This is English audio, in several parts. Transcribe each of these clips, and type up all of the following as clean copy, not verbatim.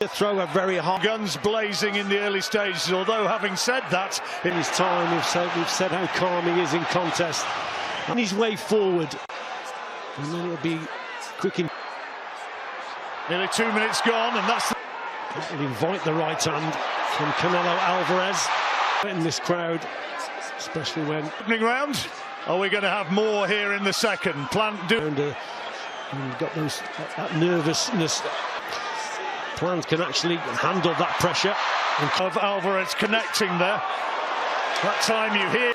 The thrower very hard. Guns blazing in the early stages, although having said that, in his time we've said how calm he is in contest. On his way forward. And then it'll be quick in. Nearly 2 minutes gone, and that's... That will invite the right hand from Canelo Alvarez in this crowd, especially when... Opening round. Are we going to have more here in the second? Plant and got that nervousness. Plant can actually handle that pressure. Of Alvarez connecting there. That time you hear.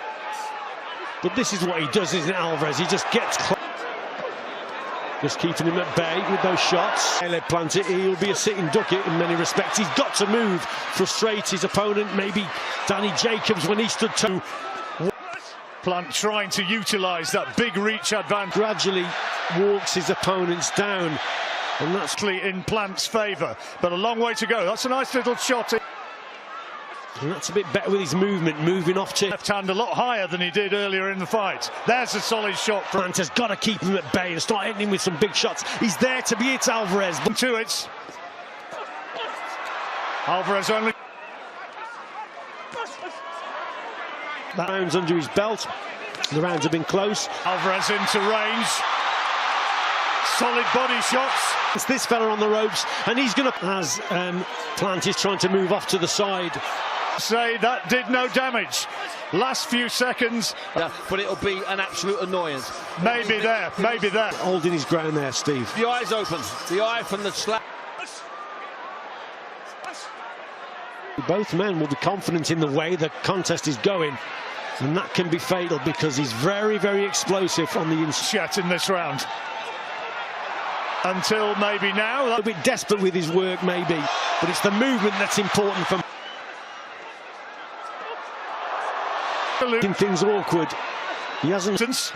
But this is what he does, isn't it, Alvarez? He just gets close. Just keeping him at bay with those shots. Plant, he'll be a sitting duck in many respects. He's got to move, frustrate his opponent. Maybe Danny Jacobs when he stood to. Plant trying to utilise that big reach advantage. Gradually walks his opponents down. And that's in Plant's favour, but a long way to go. That's a nice little shot. And that's a bit better with his movement, moving off to left hand a lot higher than he did earlier in the fight. There's a solid shot. Plant has got to keep him at bay and start hitting him with some big shots. He's there to be it, Alvarez. But to it. Alvarez only. That round's under his belt. The rounds have been close. Alvarez into range. Solid body shots. It's this fella on the ropes, and he's going to... As Plant is trying to move off to the side. Say that did no damage. Last few seconds. Yeah, but it'll be an absolute annoyance. Maybe there, maybe there. Holding his ground there, Steve. The eye's open. The eye from the slap. Both men will be confident in the way the contest is going. And that can be fatal because he's very, very explosive on the inside in this round. Until maybe now. A bit desperate with his work, maybe. But it's the movement that's important for making things awkward. He hasn't...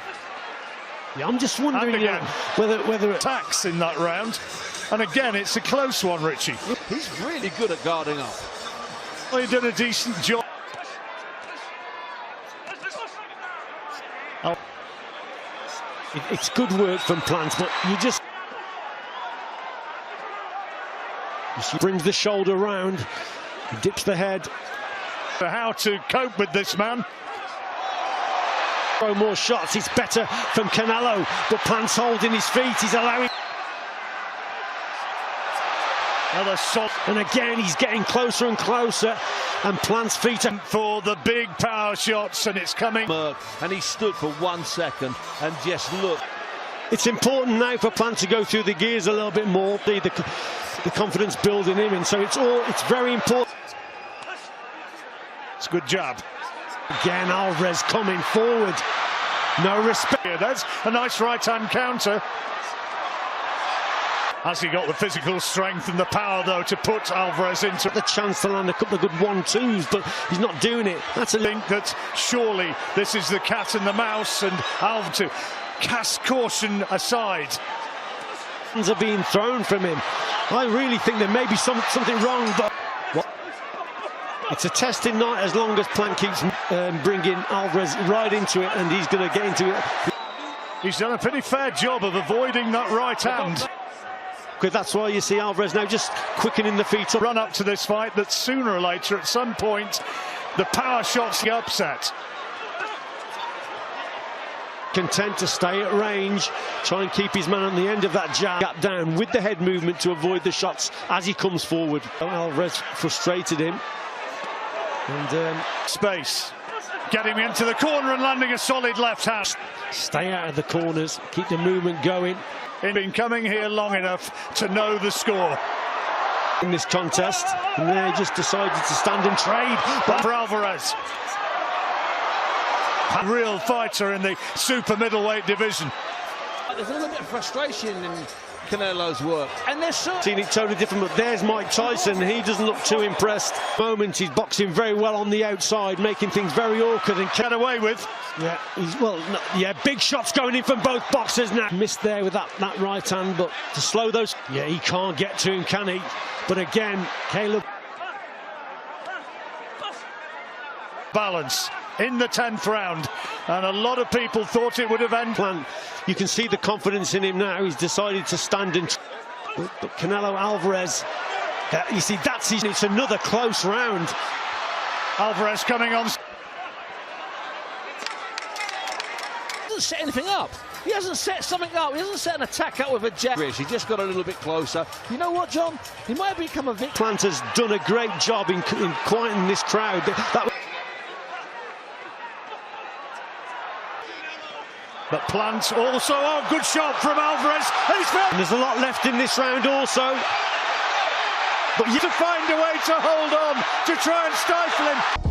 Yeah, I'm just wondering whether attacks in that round. And again, it's a close one, Richie. He's really good at guarding up. Well, he did a decent job. It's good work from Plant, but you just... She brings the shoulder round, dips the head. How to cope with this man. Throw more shots, it's better from Canelo, but Plant's holding his feet, he's allowing... Another shot. And again, he's getting closer and closer, and Plant's feet are... For the big power shots, and it's coming. And he stood for 1 second, and just look. It's important now for Plant to go through the gears a little bit more. The confidence building him, and so it's very important. It's a good jab. Again, Alvarez coming forward. No respect. Yeah, that's a nice right-hand counter. Has he got the physical strength and the power, though, to put Alvarez into... The chance to land a couple of good 1-2s, but he's not doing it. That's a link that surely this is the cat and the mouse, and Alvarez to cast caution aside. Hands are being thrown from him. I really think there may be something wrong, but it's a testing night as long as Plant keeps bringing Alvarez right into it, and he's going to get into it. He's done a pretty fair job of avoiding that right hand. That's why you see Alvarez now just quickening the feet up. Run up to this fight that sooner or later, at some point, the power shots the upset. Content to stay at range, try and keep his man on the end of that jab. Gap down with the head movement to avoid the shots as he comes forward. Alvarez frustrated him. And space. Getting him into the corner and landing a solid left hand. Stay out of the corners, keep the movement going. He's been coming here long enough to know the score. In this contest, and they just decided to stand and trade. But for Alvarez. A real fighter in the super middleweight division. There's a little bit of frustration in Canelo's work, and they're seen it totally different. But there's Mike Tyson. He doesn't look too impressed. Moment he's boxing very well on the outside, making things very awkward and get away with. Yeah, big shots going in from both boxers now. Missed there with that right hand, but to slow those. Yeah, he can't get to him, can he? But again, Caleb. Balance in the 10th round, and a lot of people thought it would have ended. You can see the confidence in him now. He's decided to stand and... But Canelo Alvarez You see, it's another close round. Alvarez coming on. Doesn't set anything up. He hasn't set something up. He hasn't set an attack up with a jab. He just got a little bit closer. You know what, John? He might have become a victim. Planter's done a great job in quieting this crowd. But Plant also, oh, good shot from Alvarez. And there's a lot left in this round also. But you have to find a way to hold on, to try and stifle him.